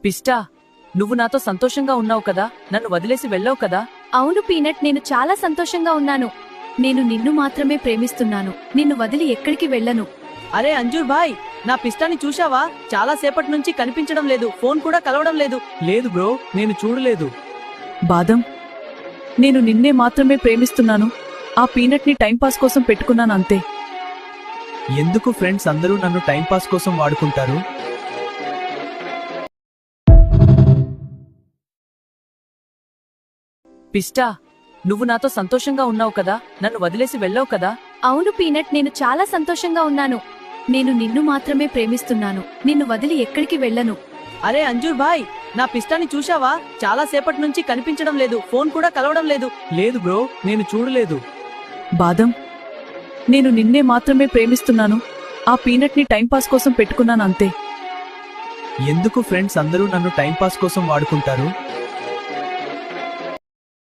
పిస్టా, నువ్వు నాతో సంతోషంగా ఉన్నావు కదా, నన్ను వదిలేసి వెళ్ళావు కదా. అవును పీనట్, నేను చాలా సంతోషంగా ఉన్నాను. నేను నిన్ను మాత్రమే ప్రేమిస్తున్నాను. నిన్ను వదిలి ఎక్కడికి వెళ్ళను. అరే అంజూర్ భాయ్, నా పిస్టాని చూశావా? చాలా సేపటి నుంచి కనిపించడం లేదు, ఫోన్ కూడా కలవడం లేదు. లేదు బ్రో, నేను చూడలేదు. బాదం, నేను నిన్నే మాత్రమే ప్రేమిస్తున్నాను. ఆ పీనట్ ని టైంపాస్ కోసం పెట్టుకున్నాను అంతే. ఎందుకు ఫ్రెండ్స్ అందరూ నన్ను టైంపాస్ కోసం వాడుకుంటారు? పిస్టా, నువ్వు నాతో సంతోషంగా ఉన్నావు కదా, నన్ను వదిలేసి వెళ్ళావు కదా. అవును పీనట్, నేను చాలా సంతోషంగా ఉన్నాను. నేను నిన్ను మాత్రమే ప్రేమిస్తున్నాను. నిన్ను వదిలి ఎక్కడికి వెళ్ళను. అరే అంజూర్ భాయ్, నా పిస్టాని చూశావా? చాలా సేపటి నుంచి కనిపించడం లేదు, ఫోన్ కూడా కలవడం లేదు. లేదు బ్రో, నేను చూడలేదు. బాదం, నేను నిన్నే మాత్రమే ప్రేమిస్తున్నాను. ఆ పీనట్ ని టైంపాస్ కోసం పెట్టుకున్నాను అంతే. ఎందుకు ఫ్రెండ్స్ అందరూ నన్ను టైంపాస్ కోసం వాడుకుంటారు?